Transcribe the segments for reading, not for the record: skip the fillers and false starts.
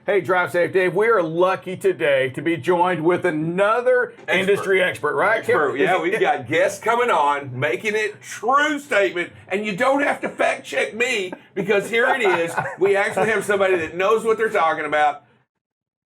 Hey, Drive Safe Dave, we are lucky today to be joined with another industry expert, right? Expert, yeah, we've got guests coming on, making it true statement, and you don't have to fact check me because here it is. We actually have somebody that knows what they're talking about.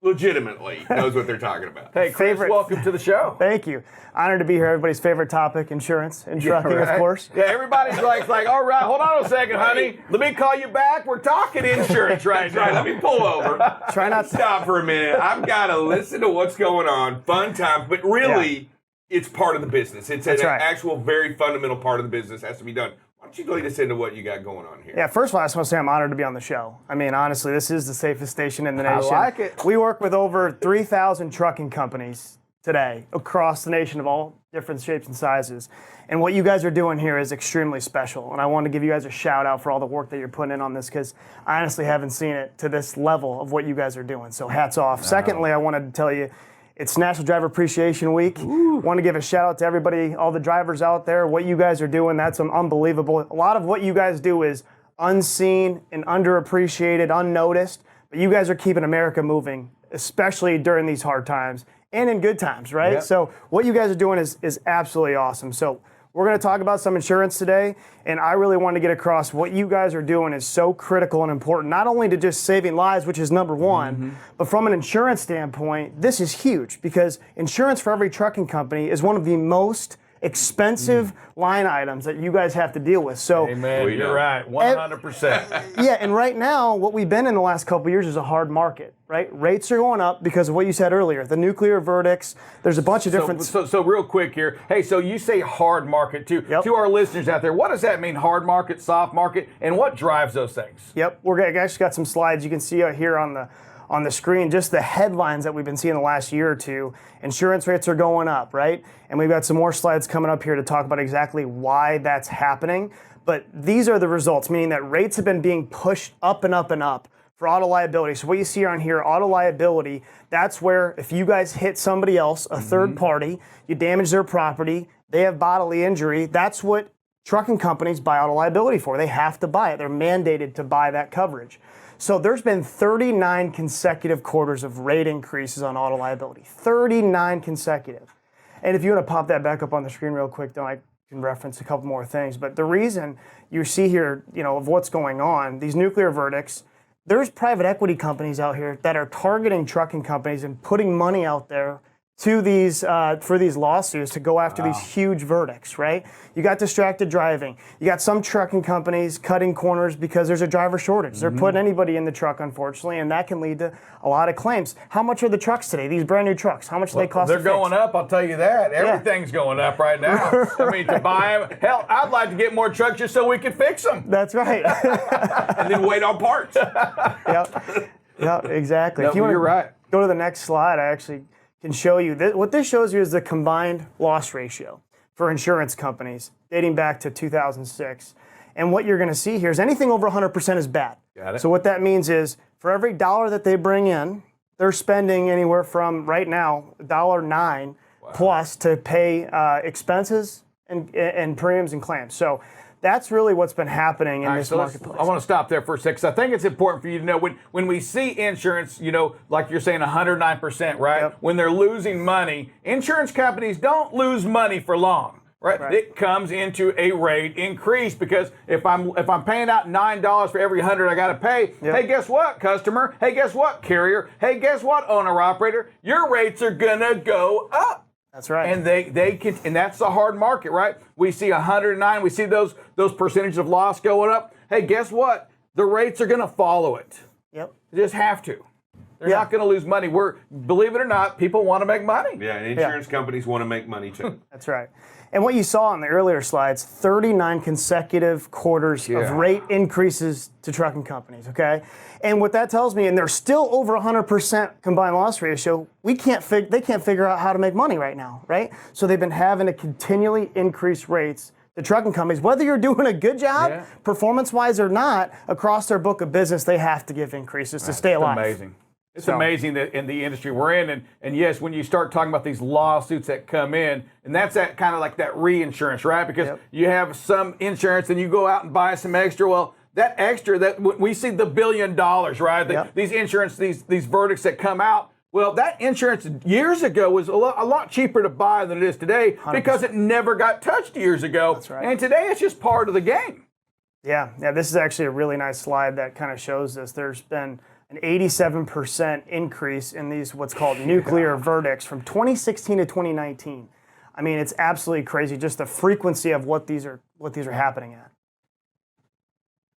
Legitimately knows what they're talking about. Hey, Cris, welcome to the show. Thank you. Honored to be here. Everybody's favorite topic, insurance and trucking, of course. Yeah, everybody's like, all right, hold on a second, honey. Let me call you back. We're talking insurance right now. Right, let me pull over. Try not to stop for a minute. I've got to listen to what's going on. Fun times, but really, it's part of the business. It's an actual very fundamental part of the business. Has to be done. Why don't you lead us into what you got going on here? Yeah, first of all, I just want to say I'm honored to be on the show. I mean, honestly, this is the safest station in the nation. I like it. We work with over 3,000 trucking companies today across the nation of all different shapes and sizes. And what you guys are doing here is extremely special. And I want to give you guys a shout out for all the work that you're putting in on this because I honestly haven't seen it to this level of what you guys are doing. So hats off. Secondly, I wanted to tell you, it's National Driver Appreciation Week. Want to give a shout out to everybody, all the drivers out there. What you guys are doing, that's unbelievable. A lot of what you guys do is unseen and underappreciated, unnoticed. But you guys are keeping America moving, especially during these hard times and in good times, right? Yep. So what you guys are doing is absolutely awesome. So we're going to talk about some insurance today, and I really want to get across what you guys are doing is so critical and important, not only to just saving lives, which is number one, but from an insurance standpoint, this is huge because insurance for every trucking company is one of the most expensive line items that you guys have to deal with. So, Amen. You're right, 100%. Yeah, and right now, what we've been in the last couple of years is a hard market, right? Rates are going up because of what you said earlier, the nuclear verdicts. There's a bunch of different. So real quick here. Hey, so you say hard market too. Yep. To our listeners out there, what does that mean? Hard market, soft market, and what drives those things? Yep, I actually got some slides you can see out here on the screen, just the headlines that we've been seeing the last year or two. Insurance rates are going up, right? And we've got some more slides coming up here to talk about exactly why that's happening. But these are the results, meaning that rates have been being pushed up and up and up for auto liability. So what you see on here, auto liability, that's where if you guys hit somebody else, a third party, you damage their property, they have bodily injury, that's what trucking companies buy auto liability for. They have to buy it. They're mandated to buy that coverage. So there's been 39 consecutive quarters of rate increases on auto liability. 39 consecutive. And if you want to pop that back up on the screen real quick, then I can reference a couple more things. But the reason you see here, of what's going on, these nuclear verdicts, there's private equity companies out here that are targeting trucking companies and putting money out there to these for these lawsuits to go after these huge verdicts, right? You got distracted driving. You got some trucking companies cutting corners because there's a driver shortage. They're putting anybody in the truck, unfortunately, and that can lead to a lot of claims. How much are the trucks today? These brand new trucks, how much do they cost? They're going up, I'll tell you that. Everything's going up right now. I mean, to buy them, hell, I'd like to get more trucks just so we can fix them. That's right. And then wait on parts. Yep, exactly. No, if you want you're right. Go to the next slide, I actually can show you. What this shows you is the combined loss ratio for insurance companies dating back to 2006. And what you're going to see here is anything over 100% is bad. Got it. So what that means is for every dollar that they bring in, they're spending anywhere from right now $1.09 plus to pay expenses and premiums and claims. So that's really what's been happening in this marketplace. I want to stop there for a second. I think it's important for you to know when we see insurance, like you're saying 109%, right? Yep. When they're losing money, insurance companies don't lose money for long. Right? It comes into a rate increase because if I'm paying out $9 for every 100 I got to pay, hey, guess what, customer? Hey, guess what, carrier? Hey, guess what, owner operator? Your rates are gonna go up. That's right. And they can, and that's the hard market, right? We see 109, we see those percentages of loss going up. Hey, guess what? The rates are gonna follow it. Yep. They just have to. They're not going to lose money. Believe it or not, people want to make money. Yeah, and insurance companies want to make money too. That's right. And what you saw on the earlier slides, 39 consecutive quarters of rate increases to trucking companies, okay? And what that tells me, and they're still over 100% combined loss ratio, they can't figure out how to make money right now, right? So they've been having to continually increase rates to trucking companies, whether you're doing a good job, performance-wise or not, across their book of business, they have to give increases to stay alive. Amazing. It's amazing that in the industry we're in, and yes, when you start talking about these lawsuits that come in, and that's that kind of like that reinsurance, right? Because you have some insurance and you go out and buy some extra. Well, that extra that we see the $1 billion, right? These insurance, these verdicts that come out. Well, that insurance years ago was a lot cheaper to buy than it is today 100%. because it never got touched years ago. That's right. And today it's just part of the game. Yeah, this is actually a really nice slide that kind of shows this. There's been an 87% increase in these what's called nuclear verdicts from 2016 to 2019. I mean, it's absolutely crazy, just the frequency of what these are happening at.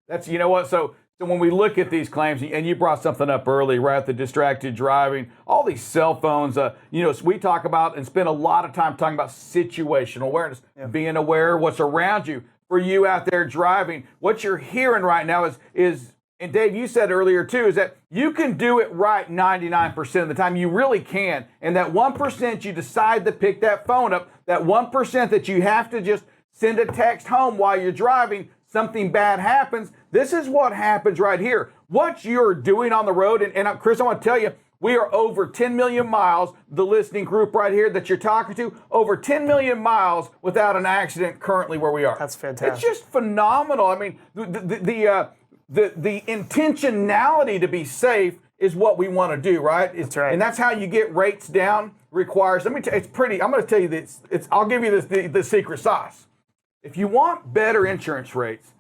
That's, you know what, so when we look at these claims, and you brought something up early, right? The distracted driving, all these cell phones, we talk about and spend a lot of time talking about situational awareness, being aware of what's around you. For you out there driving, what you're hearing right now is, and Dave, you said earlier too, is that you can do it right 99% of the time. You really can. And that 1% you decide to pick that phone up, that 1% that you have to just send a text home while you're driving, something bad happens. This is what happens right here. What you're doing on the road, and Chris, I want to tell you, we are over 10 million miles, the listening group right here that you're talking to, over 10 million miles without an accident currently where we are. That's fantastic. It's just phenomenal. I mean, the intentionality to be safe is what we want to do, right? That's right. And that's how you get rates down. Requires, it's pretty, I'm going to tell you this, I'll give you the secret sauce. If you want better insurance rates,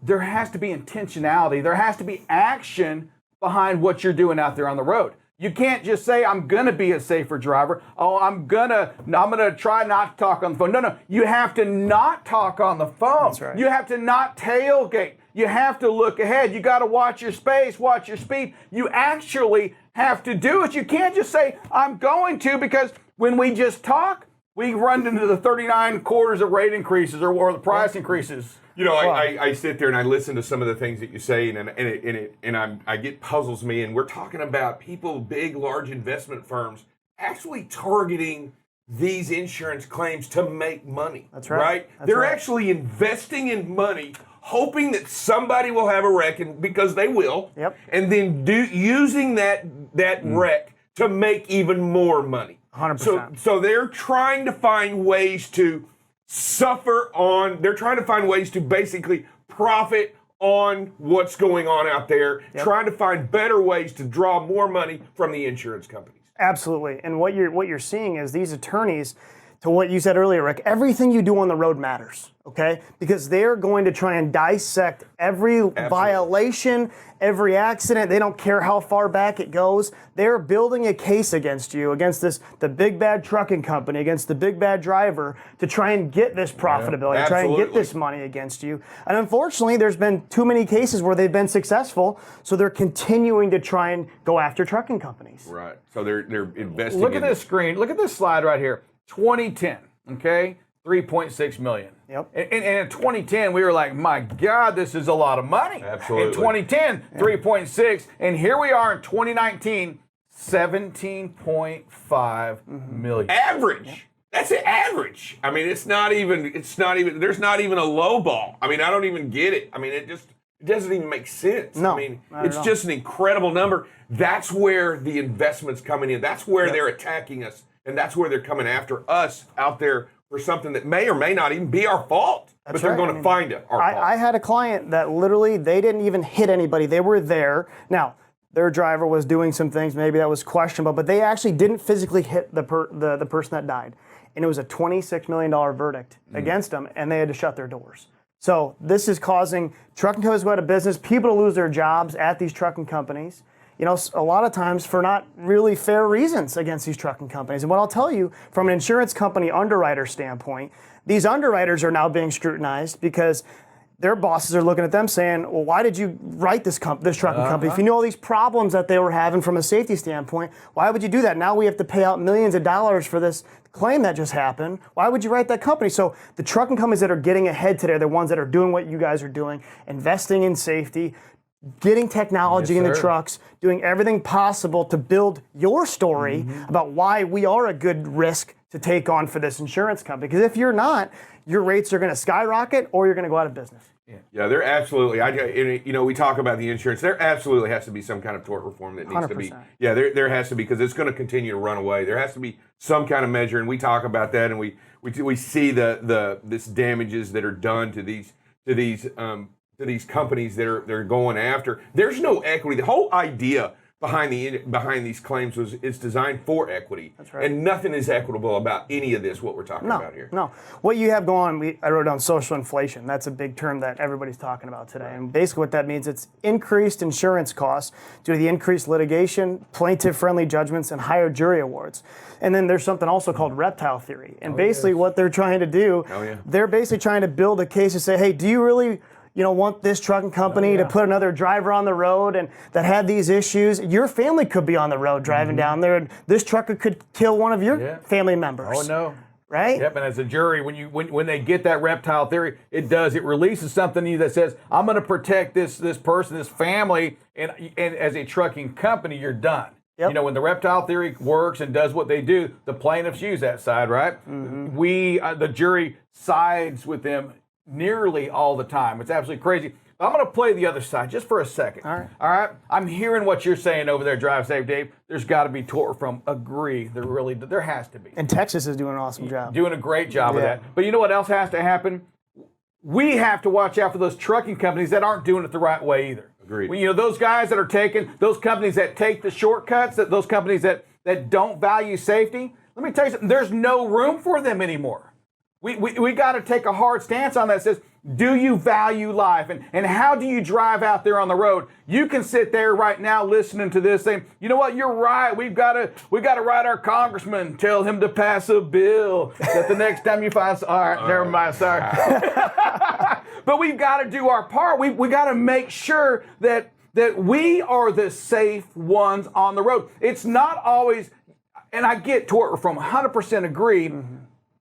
there has to be intentionality. There has to be action behind what you're doing out there on the road. You can't just say, I'm going to be a safer driver. Oh, I'm going to try not to talk on the phone. No. You have to not talk on the phone. That's right. You have to not tailgate. You have to look ahead. You got to watch your space, watch your speed. You actually have to do it. You can't just say, I'm going to, because when we just talk, we run into the 39 quarters of rate increases or the price increases. You know, I sit there and I listen to some of the things that you say, and I get puzzles me. And we're talking about people, big, large investment firms, actually targeting these insurance claims to make money. That's right. They're actually investing in money, hoping that somebody will have a wreck, because they will. Yep. And then using that wreck to make even more money. 100%. So they're trying to find ways to they're trying to find ways to basically profit on what's going on out there, trying to find better ways to draw more money from the insurance companies. Absolutely. And what you're seeing is these attorneys, to what you said earlier, Rick, everything you do on the road matters, okay? Because they're going to try and dissect every violation, every accident. They don't care how far back it goes. They're building a case against you, against the big bad trucking company, against the big bad driver, to try and get this profitability, try and get this money against you. And unfortunately, there's been too many cases where they've been successful, so they're continuing to try and go after trucking companies. Right. So they're investing. Look at this screen. Look at this slide right here. 2010, okay, 3.6 million. Yep. And in 2010, we were like, my God, this is a lot of money. Absolutely. In 2010, 3.6, and here we are in 2019, 17.5 million. Average. That's an average. I mean, there's not even a low ball. I mean, I don't even get it. I mean, it doesn't even make sense. No, I mean, it's just an incredible number. That's where the investment's coming in. That's where they're attacking us. And that's where they're coming after us out there for something that may or may not even be our fault. But they're going to find it our fault. I had a client that literally, they didn't even hit anybody. They were there. Now, their driver was doing some things, maybe that was questionable, but they actually didn't physically hit the person that died. And it was a $26 million verdict against them, and they had to shut their doors. So this is causing trucking companies to go out of business, people to lose their jobs at these trucking companies. You know, a lot of times for not really fair reasons against these trucking companies. And what I'll tell you, from an insurance company underwriter standpoint, these underwriters are now being scrutinized because their bosses are looking at them saying, well, why did you write this trucking company? If you knew all these problems that they were having from a safety standpoint, why would you do that? Now we have to pay out millions of dollars for this claim that just happened. Why would you write that company? So the trucking companies that are getting ahead today are the ones that are doing what you guys are doing, investing in safety, getting technology in the trucks, doing everything possible to build your story about why we are a good risk to take on for this insurance company. Because if you're not, your rates are going to skyrocket or you're going to go out of business. Yeah, there absolutely. We talk about the insurance. There absolutely has to be some kind of tort reform that needs 100%. To be. Yeah, there has to be, because it's going to continue to run away. There has to be some kind of measure, and we talk about that, and we see this damages that are done to these these companies that they're going after. There's no equity. The whole idea behind these claims is designed for equity. That's right. And nothing is equitable about any of this, what we're talking about here. No. What you have going on, I wrote down social inflation. That's a big term that everybody's talking about today. And basically what that means, it's increased insurance costs due to the increased litigation, plaintiff-friendly judgments, and higher jury awards. And then there's something also called Reptile Theory. And basically what they're trying to do, they're basically trying to build a case to say, hey, do you really want this trucking company to put another driver on the road and that had these issues? Your family could be on the road driving down there, and this trucker could kill one of your family members. Oh no. Right? Yep, and as a jury, when they get that reptile theory, it releases something in you that says, I'm going to protect this person, this family, and as a trucking company, you're done. Yep. When the reptile theory works and does what they do, the plaintiffs use that side, right? The jury sides with them nearly all the time. It's absolutely crazy. I'm going to play the other side just for a second. All right. I'm hearing what you're saying over there, Drive Safe Dave. There's got to be tort reform. Agree. There has to be. And Texas is doing an awesome job. Doing a great job of that. But you know what else has to happen? We have to watch out for those trucking companies that aren't doing it the right way either. Agreed. Those guys that are taking, those companies that take the shortcuts, those companies that don't value safety, let me tell you something, there's no room for them anymore. We got to take a hard stance on that. It says, do you value life? And how do you drive out there on the road? You can sit there right now listening to this saying, you know what, you're right. We got to write our congressman, tell him to pass a bill that the next time you find, all right, never mind, sorry. But we've got to do our part. We got to make sure that we are the safe ones on the road. It's not always, and I get tort reform, 100% agree.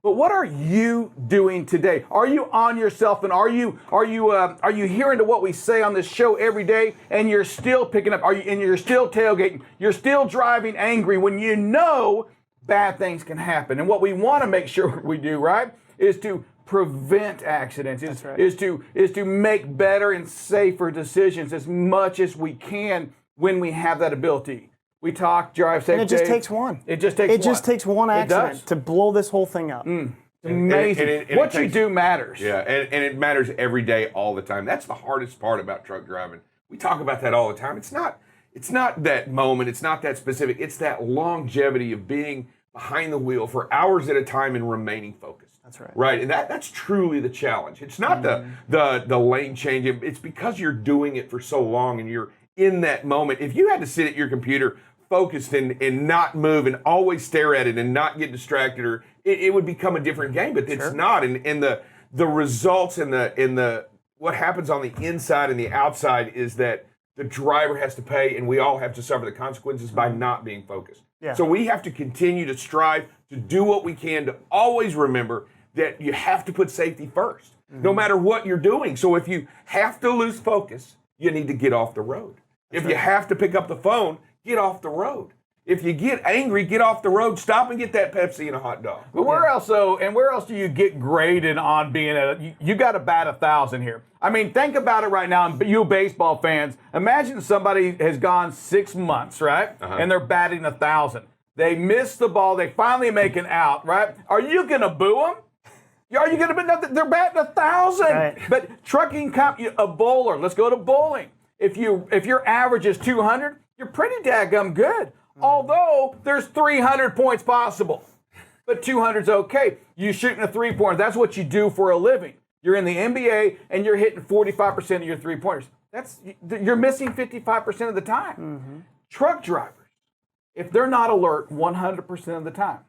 But what are you doing today? Are you on yourself, and are you hearing to what we say on this show every day, and you're still picking up? And you're still tailgating? You're still driving angry when you know bad things can happen. And what we want to make sure we do, right, is to prevent accidents. Is to make better and safer decisions as much as we can when we have that ability. We talk Drive Safe. And it just takes one. It just takes one accident to blow this whole thing up. Amazing. And what you do matters. Yeah, and it matters every day, all the time. That's the hardest part about truck driving. We talk about that all the time. It's not that moment. It's not that specific. It's that longevity of being behind the wheel for hours at a time and remaining focused. That's right. Right, and that's truly the challenge. It's not the lane change. It's because you're doing it for so long and you're in that moment. If you had to sit at your computer focused and not move and always stare at it and not get distracted, or it would become a different game. But it's not. And the results and the what happens on the inside and the outside is that the driver has to pay, and we all have to suffer the consequences by not being focused. Yeah. So we have to continue to strive to do what we can to always remember that you have to put safety first, no matter what you're doing. So if you have to lose focus, you need to get off the road. If you have to pick up the phone, get off the road. If you get angry, get off the road. Stop and get that Pepsi and a hot dog. But where else do you get graded on being you got to bat 1,000 here? I mean, think about it right now, and you baseball fans, imagine somebody has gone 6 months, right? And they're batting 1,000. They miss the ball. They finally make an out, right? Are you going to boo them? Are you going to boo them? They're batting 1,000. Right. But trucking, a bowler, let's go to bowling. If your average is 200, you're pretty daggum good. Although there's 300 points possible, but 200's okay. You shooting a 3-pointer. That's what you do for a living. You're in the NBA and you're hitting 45% of your 3-pointers. You're missing 55% of the time. Truck drivers, if they're not alert 100% of the time,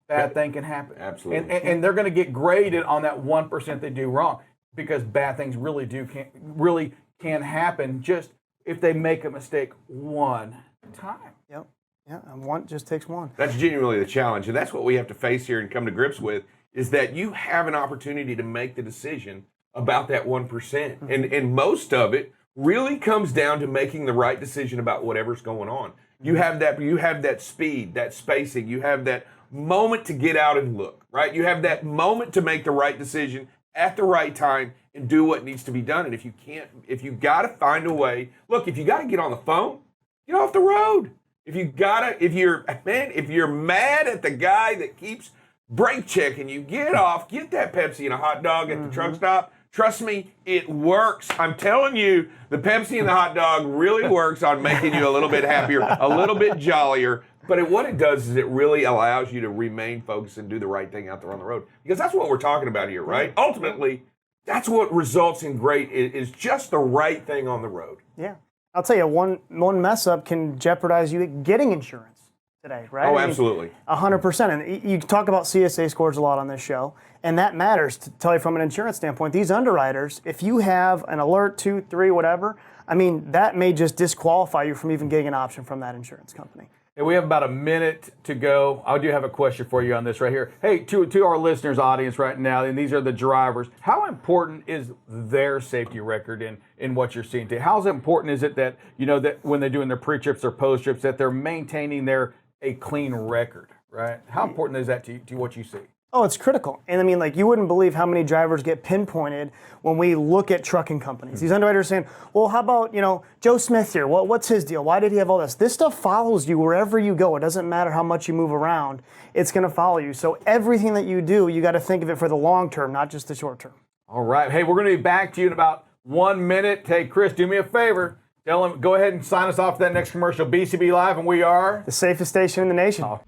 bad thing can happen. Absolutely. And they're going to get graded on that 1% they do wrong, because bad things really can happen just if they make a mistake one time. Yep. Yeah, and one just takes one. That's genuinely the challenge, and that's what we have to face here and come to grips with, is that you have an opportunity to make the decision about that 1%. And most of it really comes down to making the right decision about whatever's going on. You have that speed, that spacing, you have that moment to get out and look, right? You have that moment to make the right decision at the right time and do what needs to be done. And if you got to find a way, look, if you got to get on the phone, get off the road. If you're mad at the guy that keeps brake checking you, get off, get that Pepsi and a hot dog at the truck stop, Trust me, it works. I'm telling you, the Pepsi and the hot dog really works on making you a little bit happier, a little bit jollier. But what it does is it really allows you to remain focused and do the right thing out there on the road. Because that's what we're talking about here, right? Ultimately, that's what results in great is just the right thing on the road. Yeah. I'll tell you, one mess up can jeopardize you getting insurance today, right? Oh, absolutely. 100%. And you talk about CSA scores a lot on this show, and that matters to tell you from an insurance standpoint. These underwriters, if you have an alert, 2, 3, whatever, I mean, that may just disqualify you from even getting an option from that insurance company. Hey, we have about a minute to go. I do have a question for you on this right here. Hey, to our listeners' audience right now, and these are the drivers, how important is their safety record in what you're seeing today? How important is it that, that when they're doing their pre-trips or post-trips, that they're maintaining a clean record, right? How important is that to what you see? Oh, it's critical. And I mean, you wouldn't believe how many drivers get pinpointed when we look at trucking companies. These underwriters saying, well, how about, Joe Smith here? What's his deal? Why did he have all this? This stuff follows you wherever you go. It doesn't matter how much you move around. It's going to follow you. So everything that you do, you got to think of it for the long term, not just the short term. All right. Hey, we're going to be back to you in about 1 minute. Hey, Cris, do me a favor. Tell him, go ahead and sign us off for that next commercial. BCB Live, and we are the safest station in the nation. Oh.